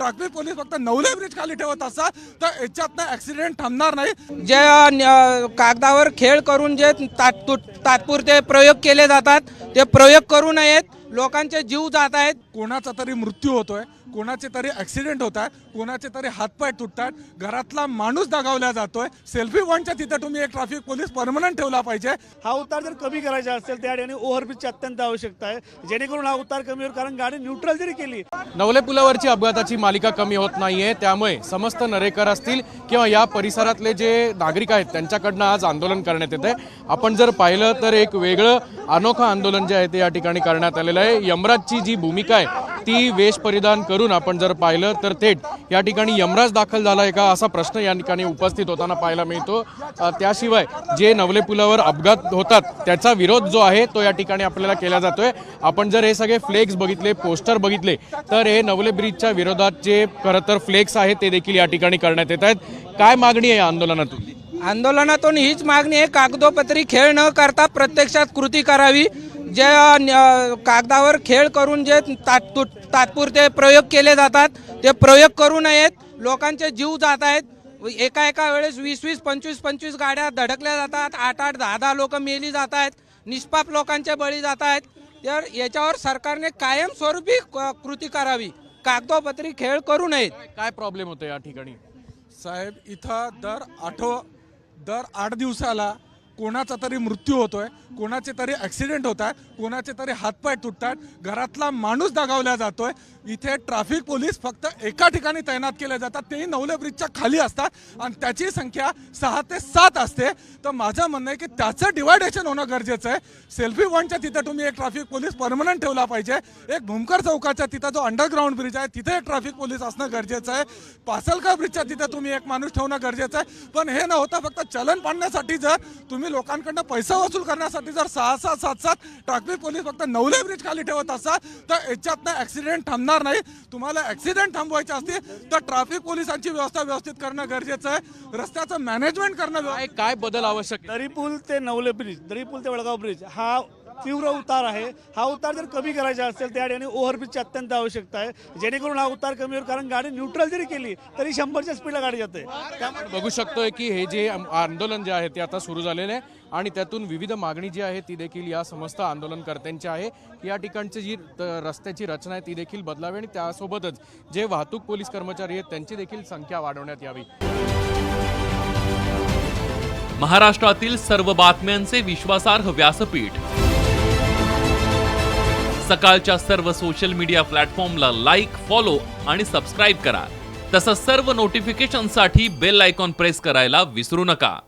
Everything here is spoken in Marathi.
ट्रॅफिक पोलीस फक्त नवले ब्रिज खाली ठेवत असतात तर याच्यातनं ऍक्सिडेंट थांबणार नाही। जे कागदावर खेळ करून जे तात्पुरते प्रयोग केले जातात ते प्रयोग करू नयेत। लोकांचे जीव जात आहेत, कोणाचा तरी मृत्यू होतोय, कोणाचे तरी ऍक्सिडेंट होत आहे, कोणाचे तरी हातपाय तुटतात, घरातला माणूस दगावला जातोय। सेल्फी पॉईंटच्या तिथे तुम्ही एक ट्रॅफिक पोलीस परमनंट ठेवला पाहिजे। हा उतार जर कमी करायचा असेल त्या ठिकाणी ओव्हरब्रिजची अत्यंत आवश्यकता आहे, जेणेकरून हा उतार कमी होईल। कारण गाडी न्यूट्रल जरी केली, नवले पुलावरची अपघाताची मालिका कमी होत नाहीये, त्यामुळे समस्त नरेकर असतील किंवा या परिसरातले जे नागरिक आहेत त्यांच्याकडनं आज आंदोलन करण्यात येत आहे। आपण जर पाहिलं तर एक वेगळं अनोखं आंदोलन जे आहे ते या ठिकाणी करण्यात आलेलं आहे। यमराजची जी भूमिका आहे ती वेश परिधान करून आपण जर पाहिलं तर थेट या ठिकाणी यमराज दाखल झालाय का असा प्रश्न या ठिकाणी उपस्थित होताना पाहायला मिळतो। त्याशिवाय जे नवले पुलावर अपघात होतात त्याचा विरोध जो आहे तो या ठिकाणी आपल्याला केला जातोय। आपण जर हे सगळे फ्लेक्स बघितले, पोस्टर बघितले तर हे नवले ब्रिजच्या विरोधात जे खरं तर फ्लेक्स आहे ते देखील या ठिकाणी करण्यात येत आहेत। काय मागणी आहे या आंदोलनातून? आंदोलनातून हीच मागणी आहे, कागदोपत्री खेळ न करता प्रत्यक्षात कृती करावी। जे कागदावर खेळ करून जे तात्पुरते प्रयोग केले जातात ते प्रयोग करू नयेत। लोकांचे जीव जात आहेत, एका वेळेस 20-20, 25-25 गाड्या धडकल्या जातात, 8-8, 10-10 लोक मेली जात आहेत, निष्पाप लोकांचे बळी जात आहेत। तर याच्यावर सरकारने कायमस्वरूपी कृती करावी, कागदोपत्री खेळ करू नयेत। काय प्रॉब्लेम होतो या ठिकाणी? साहेब, इथं दर 8 दिवसाला कोणाचा तरी मृत्यू होतोय, कोणाचे तरी ऍक्सिडेंट होत आहे, कोणाचे तरी हातपाय तुटतात, घरातला माणूस दगावला जातोय। इथे ट्रॅफिक पोलीस फक्त एका ठिकाणी तैनात केले जातात, तेही नवले ब्रिजच्या खाली असतात आणि त्याची संख्या 6 ते 7 असते। तर माझं म्हणणं आहे की त्याचं डिवायडेशन होणं गरजेचं आहे। सेल्फी पॉईंटच्या तिथे तुम्ही एक ट्रॅफिक पोलीस परमनंट ठेवला पाहिजे। एक भूमकर चौकाच्या तिथं जो अंडरग्राऊंड ब्रिज आहे तिथे एक ट्रॅफिक पोलीस असणं गरजेचं आहे। पासलकर ब्रिजच्या तिथे तुम्ही एक माणूस ठेवणं गरजेचं आहे। पण हे न होता फक्त चलन पाडण्यासाठी जर तुम्ही लोकांकडनं पैसा वसूल करण्यासाठी जर 6-6, 7-7 ट्रॅफिक पोलीस फक्त नवले ब्रिज खाली ठेवत असतात तर याच्यातनं ऍक्सिडेंट थांबणार नाही। तुम्हाला ऍक्सिडेंट थांबवायचे असतील तर ट्रॅफिक पोलिसांची व्यवस्था व्यवस्थित करणं गरजेचं आहे, रस्त्याचं मॅनेजमेंट करणं। काय बदल आवश्यक? दरीपूल ते नवले ब्रिज, दरीपूल ते वडगाव ब्रिज हा तीव्र उतार आहे। हा उतार जर कमी करायचा असेल त्या ठिकाणी ओव्हरब्रिजची अत्यंत आवश्यकता आहे, जेणेकरून हा उतार कमी होईल। कारण गाडी न्यूट्रल जरी केली तरी 100च्या स्पीडला गाडी जाते। त्यामुळे बघू शकतोय की हे जे आंदोलन जे आहे ते आता सुरू झालेलं आहे आणि त्यातून विविध मागणी जी आहे ती देखील या समस्त आंदोलनकर्त्यांची आहे। या ठिकाणची जी रस्त्याची रचना आहे ती देखील बदलावी आणि त्यासोबतच जे वाहतूक पोलीस कर्मचारी आहेत त्यांची देखील संख्या वाढवण्यात यावी। महाराष्ट्रातील सर्व बातम्यांचे विश्वासार्ह व्यासपीठ, सकाळच्या सर्व सोशल मीडिया प्लॅटफॉर्मला लाईक, फॉलो आणि सबस्क्राईब करा। तसंच सर्व नोटिफिकेशनसाठी बेल आयकॉन प्रेस करायला विसरू नका।